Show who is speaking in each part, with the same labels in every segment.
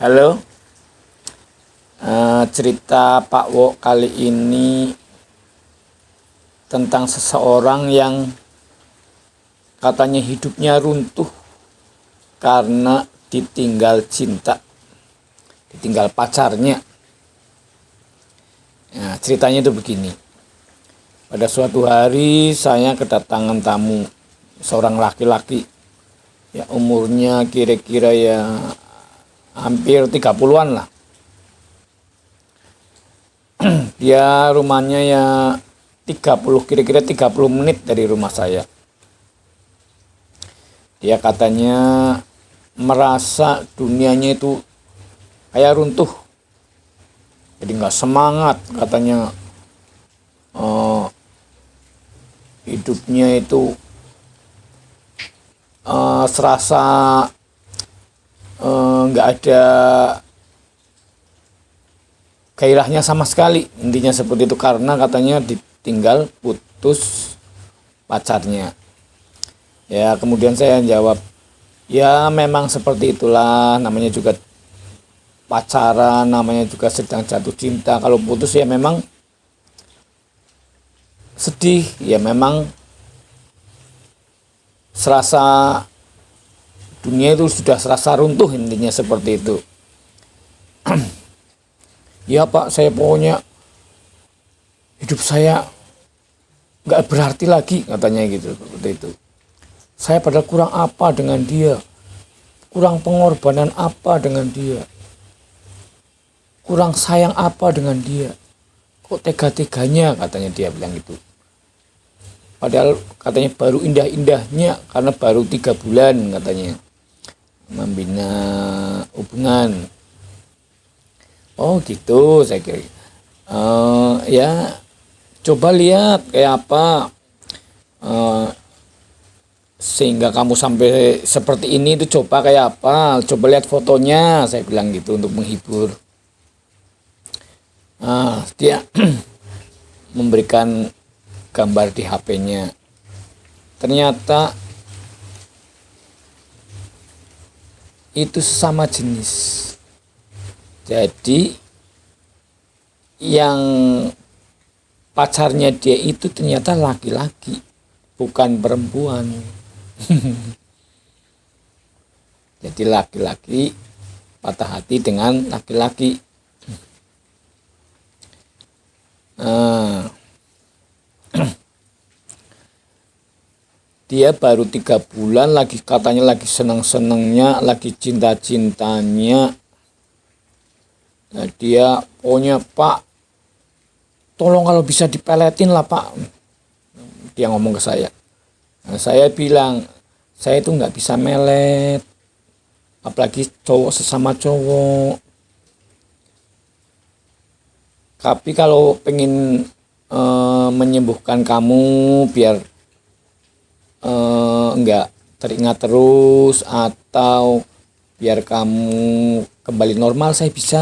Speaker 1: Halo, cerita Pak Wo kali ini tentang seseorang yang katanya hidupnya runtuh karena ditinggal cinta, ditinggal pacarnya. Nah, ceritanya itu begini. Pada suatu hari saya kedatangan tamu, seorang laki-laki, ya umurnya kira-kira ya hampir 30-an lah. Dia rumahnya ya 30 menit dari rumah saya. Dia katanya merasa dunianya itu kayak runtuh. Jadi nggak semangat katanya. Hidupnya itu serasa nggak ada gairahnya sama sekali, intinya seperti itu, karena katanya ditinggal putus pacarnya. Ya kemudian saya jawab, ya memang seperti itulah, namanya juga pacaran, namanya juga sedang jatuh cinta. Kalau putus ya memang sedih, ya memang serasa dunia itu sudah serasa runtuh, intinya seperti itu. Ya Pak, saya pokoknya hidup saya nggak berarti lagi, katanya gitu, seperti itu. Saya padahal kurang apa dengan dia, kurang pengorbanan apa dengan dia, kurang sayang apa dengan dia, kok tega-teganya, katanya dia bilang gitu. Padahal katanya baru indah-indahnya karena baru 3 bulan katanya membina hubungan. Oh gitu, saya kira. Ya coba lihat kayak apa sehingga kamu sampai seperti ini, itu coba kayak apa, coba lihat fotonya, saya bilang gitu untuk menghibur. Dia memberikan gambar di HP-nya. Ternyata itu sesama jenis. Jadi yang pacarnya dia itu ternyata laki-laki, bukan perempuan. Jadi laki-laki patah hati dengan laki-laki. Dia baru 3 bulan lagi katanya lagi senang-senangnya, lagi cinta-cintanya. Nah, dia pokoknya, Pak, tolong kalau bisa dipeletin lah Pak, dia ngomong ke saya. Nah, saya bilang, saya itu nggak bisa melet, apalagi cowok sesama cowok. Tapi kalau pengen menyembuhkan kamu biar nggak teringat terus, atau biar kamu kembali normal, saya bisa.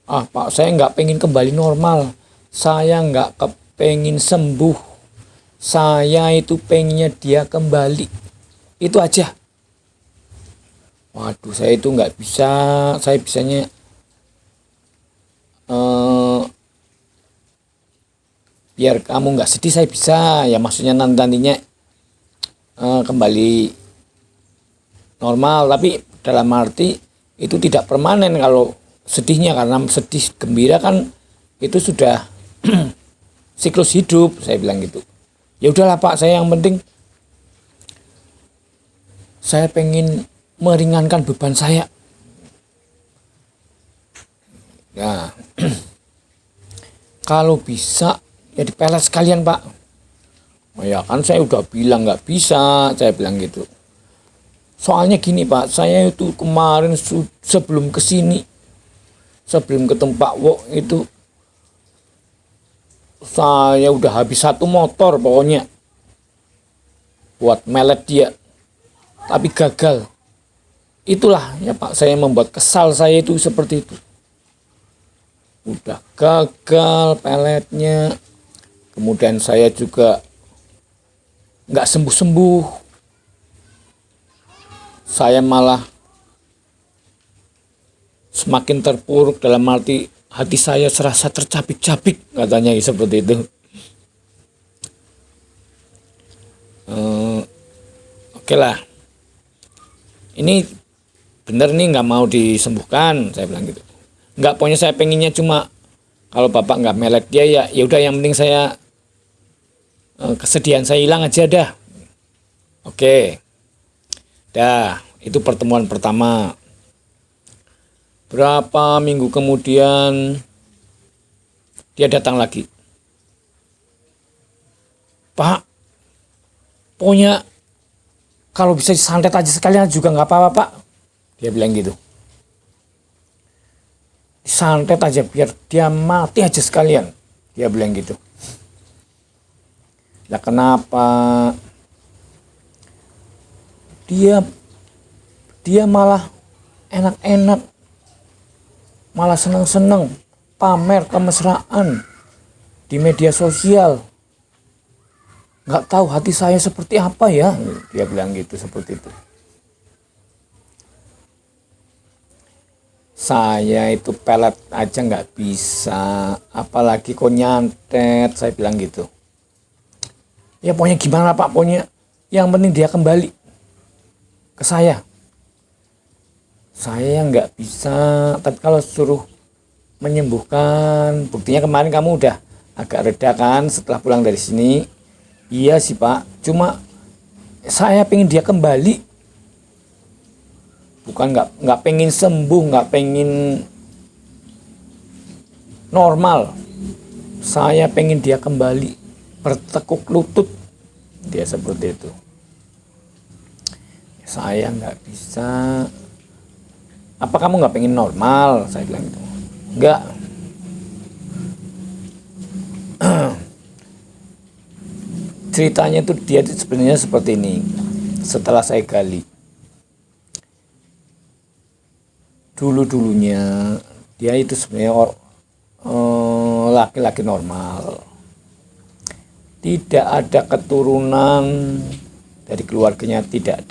Speaker 1: Pak, saya nggak pengen kembali normal, saya nggak kepengen sembuh, saya itu pengennya dia kembali, itu aja. Waduh, saya itu nggak bisa. Saya bisanya biar kamu nggak sedih, saya bisa, ya maksudnya nantinya kembali normal, tapi dalam arti itu tidak permanen kalau sedihnya, karena sedih gembira kan itu sudah siklus hidup, saya bilang gitu. Ya udahlah Pak, saya yang penting saya pengen meringankan beban saya. Nah, kalau bisa ya dipelet sekalian Pak. Oh ya kan saya udah bilang nggak bisa, saya bilang gitu. Soalnya gini Pak, saya itu kemarin sebelum kesini, sebelum ketemu Pak Wo itu, saya udah habis 1 motor pokoknya buat melet dia, tapi gagal. Itulah ya Pak, saya membuat kesal saya itu seperti itu. Udah gagal peletnya, kemudian saya juga nggak sembuh-sembuh. Saya malah semakin terpuruk, dalam arti hati saya serasa tercapik-capik, katanya seperti itu. Oke lah, ini bener nih nggak mau disembuhkan, saya bilang gitu. Nggak, pokoknya saya pengennya cuma kalau bapak nggak melek dia, ya udah, yang penting saya kesedihan saya hilang aja dah. Oke, dah, itu pertemuan pertama. Berapa minggu kemudian dia datang lagi. Pak, pokoknya kalau bisa disantet aja sekalian juga nggak apa-apa, Pak. Dia bilang gitu. Disantet aja biar dia mati aja sekalian. Dia bilang gitu. Lah kenapa? Dia malah enak-enak, malah senang-senang pamer kemesraan di media sosial. Nggak tahu hati saya seperti apa ya, dia bilang gitu, seperti itu. Saya itu pelet aja nggak bisa, apalagi kok nyantet, saya bilang gitu. Ya pokoknya gimana Pak, pokoknya yang penting dia kembali ke saya. Saya nggak bisa, tapi kalau suruh menyembuhkan, buktinya kemarin kamu udah agak reda kan setelah pulang dari sini. Iya sih Pak, cuma saya pengen dia kembali, bukan nggak pengen sembuh, nggak pengen normal. Saya pengen dia kembali bertekuk lutut, dia seperti itu. Saya nggak bisa. Apa kamu nggak pengen normal? Saya bilang gitu. Nggak. Ceritanya itu dia sebenarnya seperti ini. Setelah saya gali, dulunya dia itu sebenarnya laki-laki normal, tidak ada keturunan dari keluarganya, tidak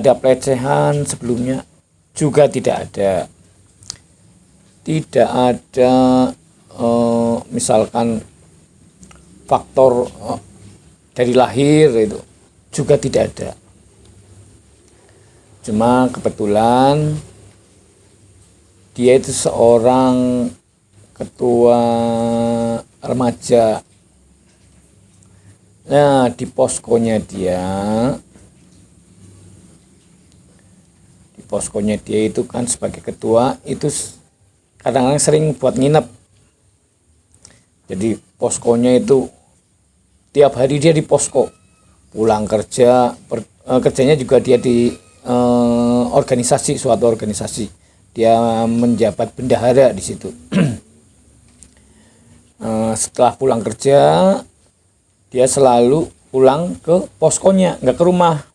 Speaker 1: ada pelecehan sebelumnya, juga tidak ada misalkan faktor dari lahir, itu juga tidak ada. Cuma kebetulan dia itu seorang ketua remaja. Nah, di poskonya dia itu kan sebagai ketua itu kadang-kadang sering buat nginep. Jadi poskonya itu tiap hari dia di posko, pulang kerja, kerjanya juga dia di suatu organisasi. Dia menjabat bendahara di situ. Setelah pulang kerja, dia selalu pulang ke poskonya, nggak ke rumah,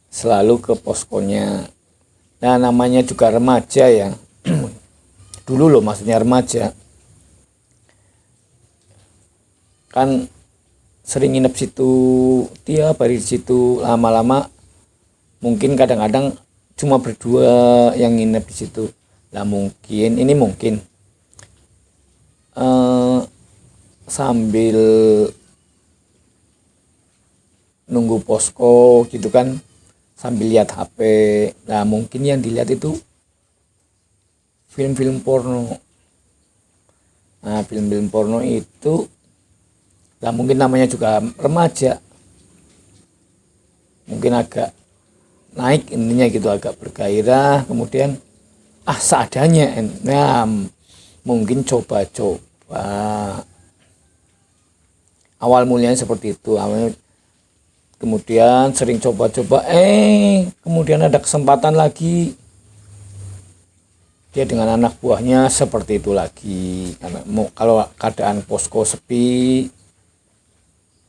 Speaker 1: selalu ke poskonya. Nah, namanya juga remaja ya. Dulu loh, maksudnya remaja. Kan sering nginep situ, tiap hari di situ, lama-lama mungkin kadang-kadang cuma berdua yang nginep di situ. Lah mungkin sambil nunggu posko gitu kan, sambil lihat HP. Nah mungkin yang dilihat itu film-film porno. Nah film-film porno itu, nah mungkin namanya juga remaja, mungkin agak naik intinya gitu, agak bergairah, kemudian seadanya. Nah mungkin coba-coba, awal mulanya seperti itu. Kemudian sering coba-coba, kemudian ada kesempatan lagi, dia dengan anak buahnya seperti itu lagi. Karena kalau keadaan posko sepi,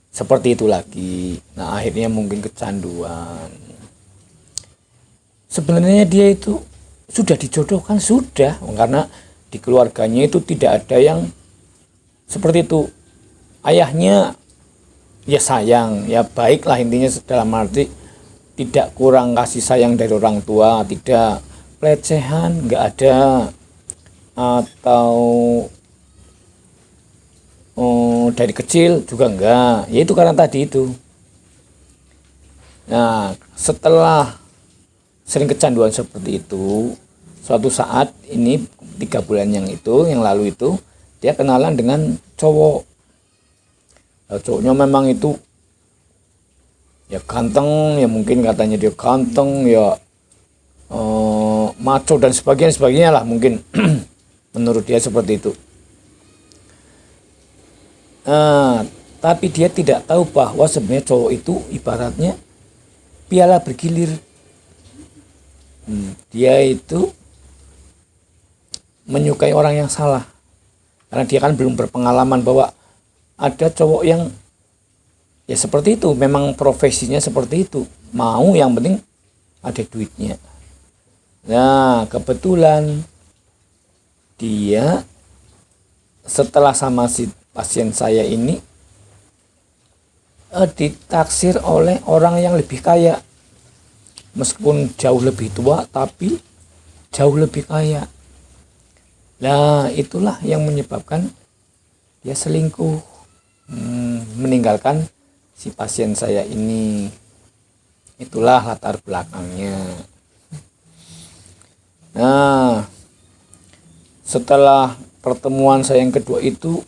Speaker 1: seperti itu lagi. Nah akhirnya mungkin kecanduan. Sebenarnya dia itu sudah dijodohkan, sudah, karena di keluarganya itu tidak ada yang seperti itu. Ayahnya ya sayang, ya baik lah intinya, dalam arti tidak kurang kasih sayang dari orang tua, tidak. pelecehan nggak ada, atau dari kecil juga enggak, yaitu karena tadi itu. Nah, setelah sering kecanduan seperti itu, suatu saat ini 3 bulan yang lalu itu dia kenalan dengan cowok. Nah, cowoknya memang itu ya ganteng, ya mungkin katanya dia ganteng, ya maco dan sebagainya lah mungkin. Menurut dia seperti itu. Nah, tapi dia tidak tahu bahwa sebenarnya cowok itu ibaratnya piala bergilir. Dia itu menyukai orang yang salah, karena dia kan belum berpengalaman bahwa ada cowok yang ya seperti itu, memang profesinya seperti itu, mau yang penting ada duitnya. Nah, kebetulan dia setelah sama si pasien saya ini ditaksir oleh orang yang lebih kaya, meskipun jauh lebih tua tapi jauh lebih kaya. Nah, itulah yang menyebabkan dia selingkuh, meninggalkan si pasien saya ini. Itulah latar belakangnya. Nah, setelah pertemuan saya yang kedua itu,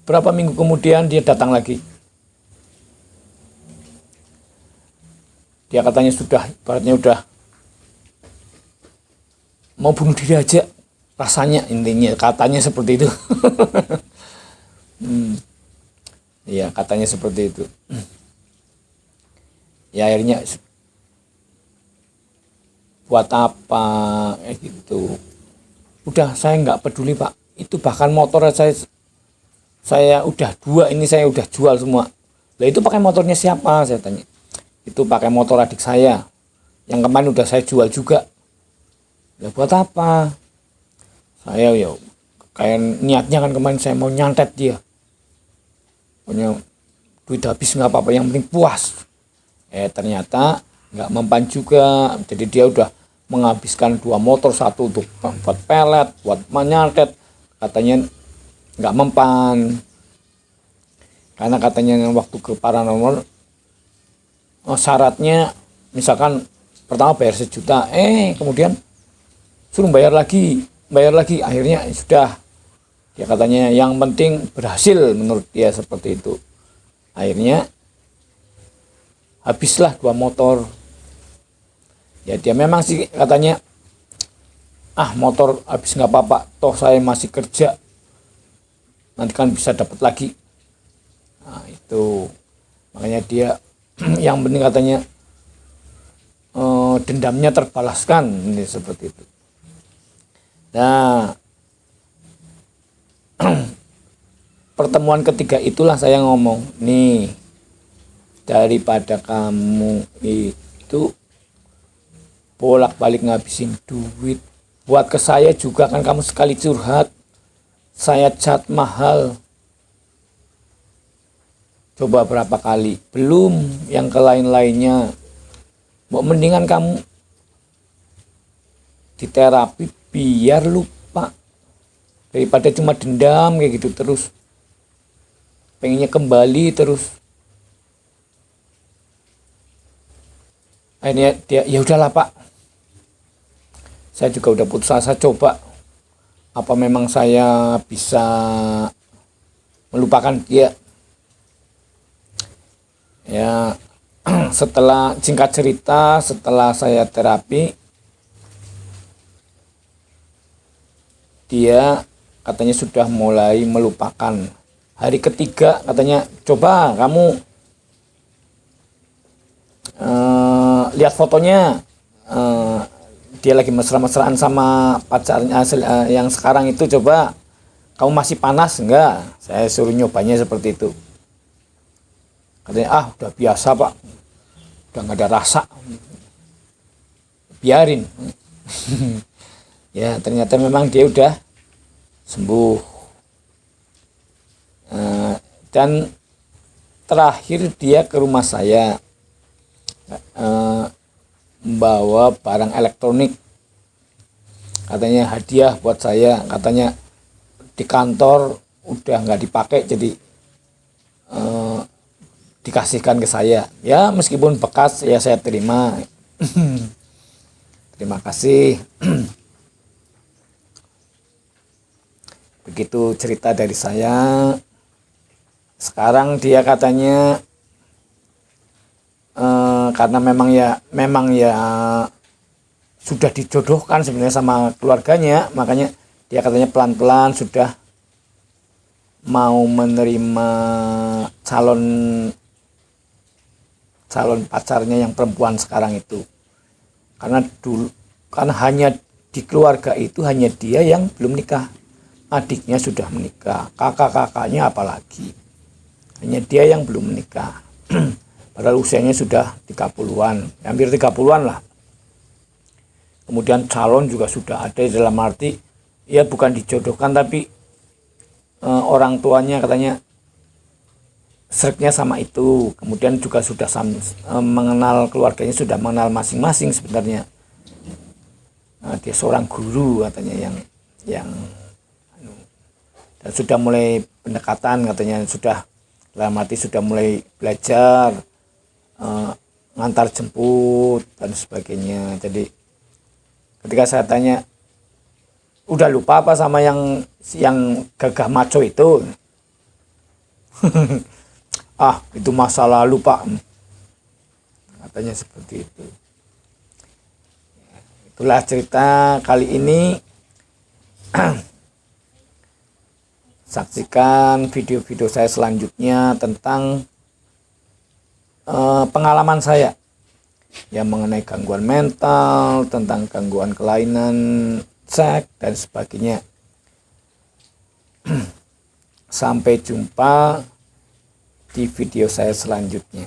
Speaker 1: berapa minggu kemudian dia datang lagi. Dia katanya sudah, ibaratnya udah mau bunuh diri aja rasanya, intinya katanya seperti itu. Iya, katanya seperti itu. Ya akhirnya buat apa gitu. Udah, saya nggak peduli Pak. Itu bahkan motor saya udah 2 ini saya udah jual semua. Lah itu pakai motornya siapa, saya tanya. Itu pakai motor adik saya yang kemarin udah saya jual juga. Ya buat apa? Saya ya kayak niatnya kan kemarin saya mau nyantet dia. Pokoknya duit habis nggak apa-apa, yang penting puas. Ternyata nggak mempan juga. Jadi dia udah menghabiskan 2 motor, satu untuk buat pelet, buat menyantet. Katanya nggak mempan. Karena katanya waktu ke paranormal syaratnya misalkan pertama bayar 1 juta, kemudian suruh bayar lagi, akhirnya sudah, dia katanya yang penting berhasil, menurut dia seperti itu. Akhirnya habislah 2 motor. Ya dia memang sih katanya, motor habis nggak apa-apa, toh saya masih kerja, nanti kan bisa dapat lagi. Nah itu makanya dia yang penting katanya dendamnya terbalaskan, ini seperti itu. Nah, pertemuan ketiga itulah saya ngomong, nih daripada kamu itu bolak-balik ngabisin duit buat ke saya juga, kan kamu sekali curhat saya cat mahal coba berapa kali, belum yang ke lain-lainnya. Mendingan kamu di terapi biar lupa, daripada cuma dendam kayak gitu terus, pengennya kembali terus. Akhirnya dia, ya udahlah Pak, saya juga udah putus asa, coba apa memang saya bisa melupakan dia. Ya setelah, singkat cerita, setelah saya terapi, dia katanya sudah mulai melupakan. Hari ketiga katanya, coba kamu lihat fotonya, dia lagi mesra-mesraan sama pacarnya yang sekarang itu, coba kamu masih panas enggak? Saya suruh nyobanya seperti itu. Katanya, udah biasa Pak, udah nggak ada rasa, biarin. Ya ternyata memang dia udah sembuh. Dan terakhir dia ke rumah saya, membawa barang elektronik, katanya hadiah buat saya, katanya di kantor udah nggak dipakai jadi dikasihkan ke saya. Ya meskipun bekas ya saya terima. Terima kasih. Begitu cerita dari saya. Sekarang dia katanya karena memang ya sudah dijodohkan sebenarnya sama keluarganya, makanya dia katanya pelan-pelan sudah mau menerima calon pacarnya yang perempuan sekarang itu. Karena hanya di keluarga itu hanya dia yang belum nikah. Adiknya sudah menikah, kakak-kakaknya apalagi. Hanya dia yang belum menikah. Padahal usianya sudah 30-an, hampir 30-an lah. Kemudian calon juga sudah ada, dalam arti ya bukan dijodohkan tapi orang tuanya katanya sreknya sama itu. Kemudian juga sudah mengenal keluarganya, sudah mengenal masing-masing sebenarnya. Dia seorang guru katanya yang dan sudah mulai pendekatan katanya, sudah dalam arti sudah mulai belajar ngantar jemput dan sebagainya. Jadi ketika saya tanya, udah lupa apa sama yang gagah maco itu? Ah, itu masa lalu Pak, katanya seperti itu. Itulah cerita kali ini. Saksikan video-video saya selanjutnya tentang pengalaman saya yang mengenai gangguan mental, tentang gangguan kelainan seks dan sebagainya. Sampai jumpa di video saya selanjutnya.